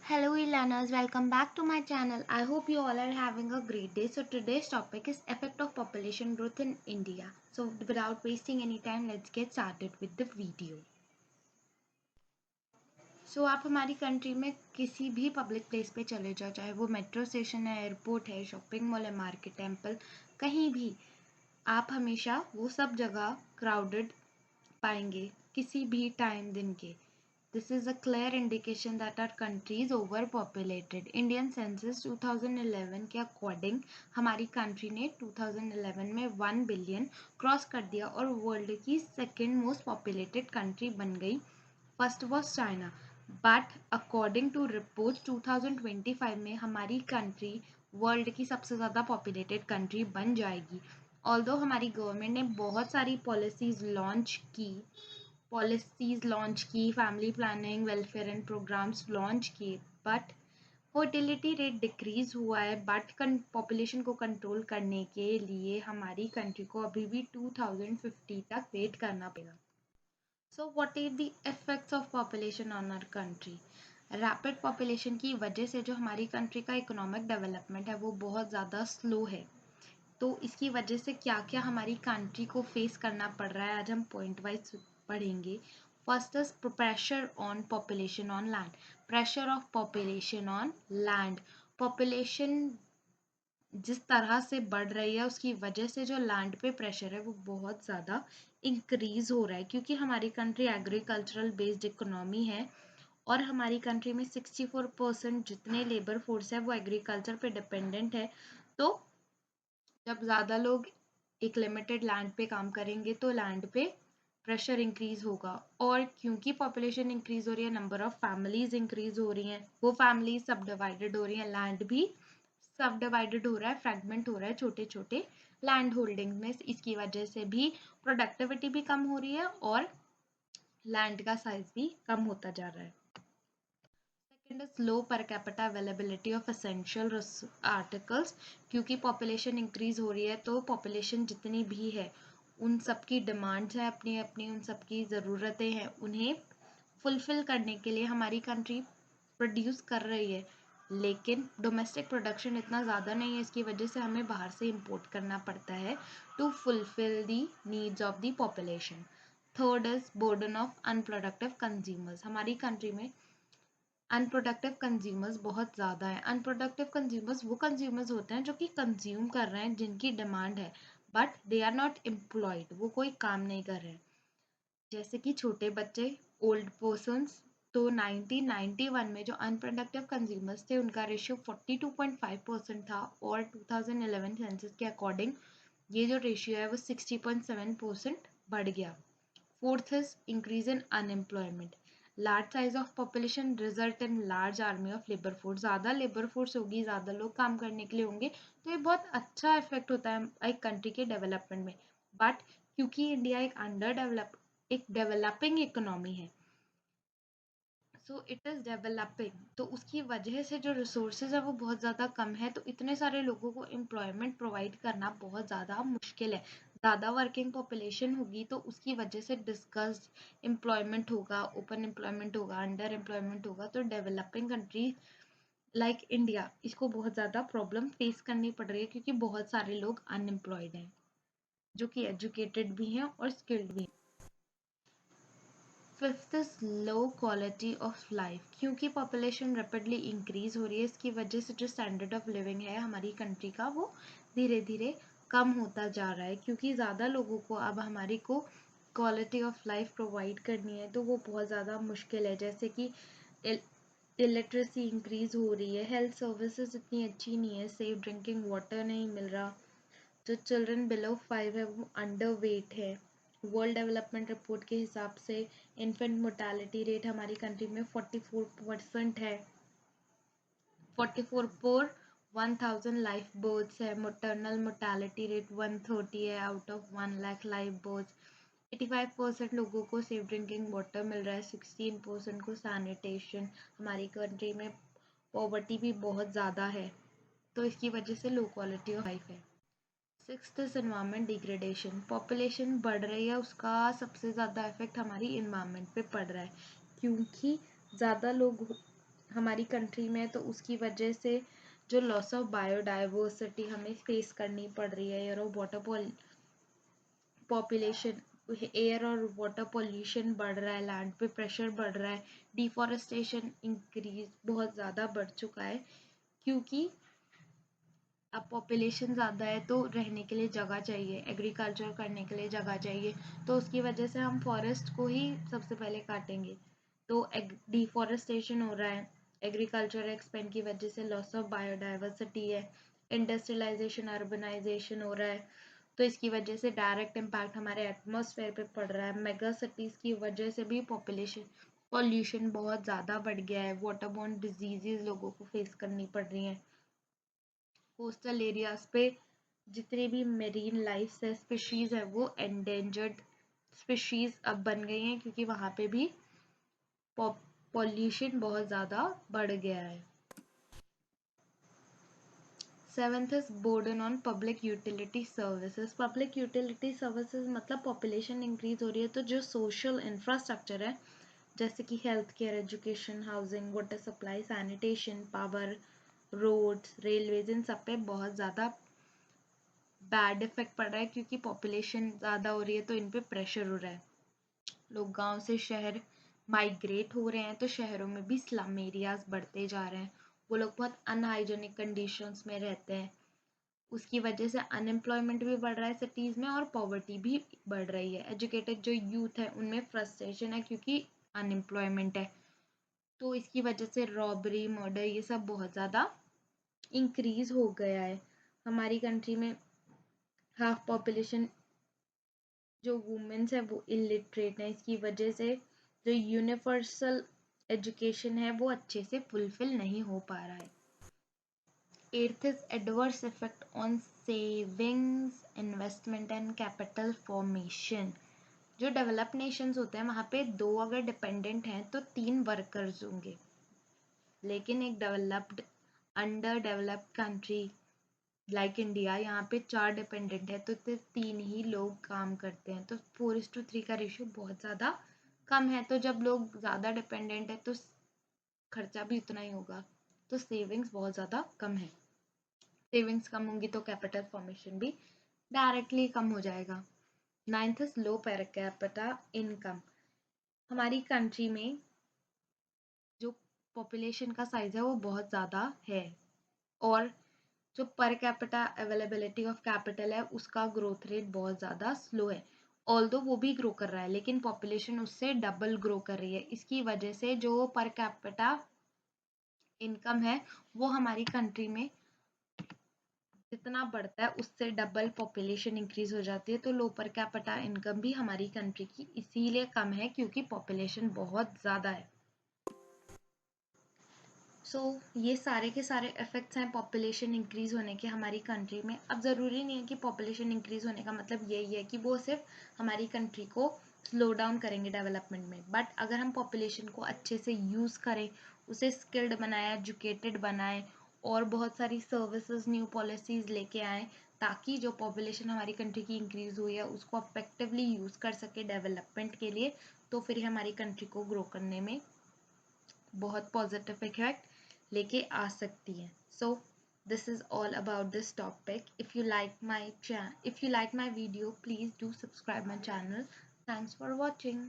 Hello e-learners, welcome back to my channel. I hope you all are having a great day. So today's topic is effect of population growth in India. So without wasting any time, let's get started with the video. So आप हमारी country में किसी भी public place पे चले जाओ, चाहे वो मेट्रो स्टेशन है, एयरपोर्ट है, शॉपिंग मॉल है, मार्केट, टेम्पल, कहीं भी आप हमेशा वो सब जगह क्राउडेड पाएंगे किसी भी टाइम दिन के. This is a clear indication that our country is overpopulated. Indian Census 2011 के अकॉर्डिंग हमारी कंट्री ने 2011 में 1 बिलियन क्रॉस कर दिया और वर्ल्ड की सेकेंड मोस्ट पॉपुलेटेड कंट्री बन गई. First was China, but according to report 2025 में हमारी कंट्री वर्ल्ड की सबसे ज़्यादा पॉपुलेटेड कंट्री बन जाएगी. ऑल्दो हमारी गवर्नमेंट ने बहुत सारी पॉलिसीज लॉन्च की, family planning, welfare and programmes launch किए, बट फर्टिलिटी रेट डिक्रीज हुआ है. बट पॉपुलेशन को कंट्रोल करने के लिए हमारी कंट्री को अभी भी 2050 तक वेट करना पड़ेगा. So what are the effects of population on our country? Rapid population की वजह से जो हमारी कंट्री का इकोनॉमिक डेवलपमेंट है वो बहुत ज़्यादा स्लो है. तो इसकी वजह से क्या क्या हमारी कंट्री को फेस करना पड़ रहा है आज हम पॉइंट वाइज पढ़ेंगे. First is pressure on population on land. Pressure of population on land. Population जिस तरह से बढ़ रही है उसकी वजह से जो लैंड पे प्रेशर है वो बहुत ज़्यादा इंक्रीज हो रहा है, क्योंकि हमारी कंट्री एग्रीकल्चरल बेस्ड इकोनॉमी है और हमारी कंट्री में 64% जितने लेबर फोर्स है वो एग्रीकल्चर पे डिपेंडेंट है. तो जब ज़्यादा लोग एक लिमिटेड लैंड पे काम करेंगे तो लैंड पे प्रेशर इंक्रीज होगा. और क्योंकि पॉपुलेशन इंक्रीज हो रही है, नंबर ऑफ फैमिलीज इंक्रीज हो रही हैं, वो फैमिलीज सब डिवाइडेड हो रही हैं, लैंड भी सब डिवाइडेड हो रहा है, फ्रेगमेंट हो रहा है छोटे छोटे लैंड होल्डिंग में. इसकी वजह से भी प्रोडक्टिविटी भी कम हो रही है और लैंड का साइज भी कम होता जा रहा है. Second is low per capita availability of essential articles. क्योंकि पॉपुलेशन इंक्रीज हो रही है तो पॉपुलेशन जितनी भी है उन सबकी डिमांड्स हैं अपनी अपनी, उन सबकी ज़रूरतें हैं, उन्हें फुलफिल करने के लिए हमारी कंट्री प्रोड्यूस कर रही है, लेकिन डोमेस्टिक प्रोडक्शन इतना ज़्यादा नहीं है. इसकी वजह से हमें बाहर से इंपोर्ट करना पड़ता है to fulfil the needs of the population. Third is burden of unproductive consumers. हमारी कंट्री में अनप्रोडक्टिव कंज्यूमर्स बहुत ज़्यादा हैं. अनप्रोडक्टिव कंज्यूमर्स वो कंज्यूमर्स होते हैं जो कि कंज्यूम कर रहे हैं, जिनकी डिमांड है, but they are not employed, वो कोई काम नहीं कर रहे हैं. जैसे कि छोटे बच्चे, ओल्ड पर्सन्स. तो 1991 में जो अनप्रोडक्टिव कंज्यूमर्स थे उनका रेशियो 42.5% था और 2011 सेंसस के अकॉर्डिंग ये जो रेशियो है वो 60.7% बढ़ गया. Fourth is increase in unemployment. Large size of population result in large army of labour force. ज़्यादा लेबर फोर्स होगी, ज़्यादा लोग काम करने के लिए होंगे, तो ये बहुत अच्छा इफेक्ट होता है एक कंट्री के डेवलपमेंट में. बट क्योंकि इंडिया एक डेवलपिंग इकोनॉमी है, सो इट इज़ डेवलपिंग, तो उसकी वजह से जो रिसोर्सेज है वो बहुत ज़्यादा कम है, तो इतने सारे लोगों को एम्प्लॉयमेंट प्रोवाइड करना बहुत ज़्यादा मुश्किल है. ज़्यादा वर्किंग पॉपुलेशन होगी तो उसकी वजह से डिस्कस्ड एम्प्लॉयमेंट होगा, ओपन एम्प्लॉयमेंट होगा, अंडर एम्प्लॉयमेंट होगा. तो डेवलपिंग कंट्री लाइक इंडिया इसको बहुत ज़्यादा प्रॉब्लम फेस करनी पड़ रही है क्योंकि बहुत सारे लोग अनएम्प्लॉयड हैं जो कि एजुकेटेड भी हैं और स्किल्ड भी हैं. Fifth is low quality of life. क्योंकि पॉपुलेशन रैपिडली इंक्रीज हो रही है, इसकी वजह से जो स्टैंडर्ड ऑफ लिविंग है हमारी कंट्री का वो धीरे धीरे कम होता जा रहा है. क्योंकि ज़्यादा लोगों को अब हमारी को क्वालिटी ऑफ लाइफ प्रोवाइड करनी है तो वो बहुत ज़्यादा मुश्किल है. जैसे कि इलिटरेसी इंक्रीज हो रही है, हेल्थ सर्विसेज इतनी अच्छी नहीं है, सेफ ड्रिंकिंग वाटर नहीं मिल रहा, जो चिल्ड्रन बिलो 5 है वो अंडर वेट है. वर्ल्ड डेवलपमेंट रिपोर्ट के हिसाब से इन्फेंट मोर्टालिटी रेट हमारी कंट्री में 44% है. 44 पर 1000 लाइफ बर्थ्स है. मोटरनल मोर्टालिटी रेट 130 है out of 1 lakh life births. 85% लोगों को सेफ ड्रिंकिंग वाटर मिल रहा है, 16% को सैनिटेशन. हमारी कंट्री में पॉवर्टी भी बहुत ज़्यादा है, तो इसकी वजह से लो क्वालिटी ऑफ लाइफ है. Sixth is environment degradation. Population बढ़ रही है, उसका सबसे ज़्यादा इफेक्ट हमारी इन्वायरमेंट पे पड़ रहा है. क्योंकि ज़्यादा लोग हमारी कंट्री में, तो उसकी वजह से जो लॉस ऑफ बायोडाइवर्सिटी हमें फेस करनी पड़ रही है, एयर और वाटर पॉपुलेशन, एयर और वाटर पोल्यूशन बढ़ रहा है, लैंड पे प्रेशर बढ़ रहा है, डिफॉरेस्टेशन इंक्रीज बहुत ज़्यादा बढ़ चुका है, क्योंकि अब पॉपुलेशन ज़्यादा है तो रहने के लिए जगह चाहिए, एग्रीकल्चर करने के लिए जगह चाहिए, तो उसकी वजह से हम फॉरेस्ट को ही सबसे पहले काटेंगे, तो डिफॉरेस्टेशन हो रहा है, एग्रीकल्चर एक्सपेंड की वजह से लॉस ऑफ बायोडाइवर्सिटी है, इंडस्ट्रियलाइजेशन अर्बनाइजेशन हो रहा है, तो इसकी वजह से डायरेक्ट इम्पैक्ट हमारे एटमॉस्फेयर पे पड़ रहा है, मेगा सिटीज़ की वजह से भी पॉल्यूशन बहुत ज़्यादा बढ़ गया है, वाटरबोर्न डिजीजेज लोगों को फेस करनी पड़ रही हैं, कोस्टल एरियाज पे जितने भी मेरीन लाइफ है, स्पीशीज है, वो एंडेंजर्ड स्पीशीज अब बन गई हैं, क्योंकि वहाँ पे भी पॉल्यूशन बहुत ज़्यादा बढ़ गया है। Seventh is burden on public utility services. Public utility services मतलब पॉपुलेशन इंक्रीज हो रही है तो जो सोशल इंफ्रास्ट्रक्चर है, जैसे कि health care, education, housing, water supply, sanitation, power, roads, railways, इन सब पे बहुत ज़्यादा बैड इफेक्ट पड़ रहा है, क्योंकि पॉपुलेशन ज़्यादा हो रही है तो इन पे प्रेशर हो रहा है, लोग गांव से शहर माइग्रेट हो रहे हैं, तो शहरों में भी स्लम एरियाज बढ़ते जा रहे हैं, वो लोग बहुत अनहाइजेनिक कंडीशंस में रहते हैं, उसकी वजह से अनएम्प्लॉयमेंट भी बढ़ रहा है सिटीज़ में और पॉवर्टी भी बढ़ रही है, एजुकेटेड जो यूथ है उनमें फ्रस्ट्रेशन है क्योंकि अनएम्प्लॉयमेंट है, तो इसकी वजह से रॉबरी, मर्डर, ये सब बहुत ज़्यादा इंक्रीज हो गया है। हमारी कंट्री में हाफ पॉपुलेशन जो वुमेन्स है वो इलिटरेट है, इसकी वजह से जो यूनिवर्सल एजुकेशन है वो अच्छे से फुलफिल नहीं हो पा रहा है। Fourth is adverse effect on savings, investment and capital formation. जो डेवलप्ड नेशंस होते हैं वहाँ पे 2 अगर डिपेंडेंट हैं तो 3 वर्कर्स होंगे, लेकिन एक developed under developed country like India, यहाँ पे 4 डिपेंडेंट है तो 3 ही लोग काम करते हैं, तो 4:3 का रेशियो बहुत ज़्यादा कम है, तो जब लोग ज़्यादा डिपेंडेंट है तो खर्चा भी उतना ही होगा, तो सेविंग्स बहुत ज़्यादा कम है, सेविंग्स कम होंगी तो कैपिटल फॉर्मेशन भी डायरेक्टली कम हो जाएगा। 9th is low per capita income. हमारी कंट्री में जो पॉपुलेशन का साइज है वो बहुत ज़्यादा है, और जो per capita availability of capital है उसका ग्रोथ रेट बहुत ज़्यादा स्लो है, ऑल्दो वो भी ग्रो कर रहा है लेकिन पॉपुलेशन उससे डबल ग्रो कर रही है, इसकी वजह से जो पर कैपिटा इनकम है वो हमारी कंट्री में जितना बढ़ता है उससे डबल पॉपुलेशन इंक्रीज हो जाती है, तो लो पर कैपिटा इनकम भी हमारी कंट्री की इसीलिए कम है क्योंकि पॉपुलेशन बहुत ज़्यादा है। ये सारे के सारे इफेक्ट्स हैं पॉपुलेशन इंक्रीज होने के हमारी कंट्री में। अब ज़रूरी नहीं है कि पॉपुलेशन इंक्रीज होने का मतलब यही है कि वो सिर्फ हमारी कंट्री को स्लो डाउन करेंगे डेवलपमेंट में, बट अगर हम पॉपुलेशन को अच्छे से यूज़ करें, उसे स्किल्ड बनाएं, एजुकेटेड बनाएं और बहुत सारी सर्विसेज, न्यू पॉलिसीज़ लेके आएँ ताकि जो पॉपुलेशन हमारी कंट्री की इंक्रीज हुई है उसको अफेक्टिवली यूज़ कर सके डेवलपमेंट के लिए, तो फिर हमारी कंट्री को ग्रो करने में बहुत पॉजिटिव इफेक्ट लेके आ सकती है। सो this is all about this topic. If you like my video, please do subscribe my channel. Thanks for watching.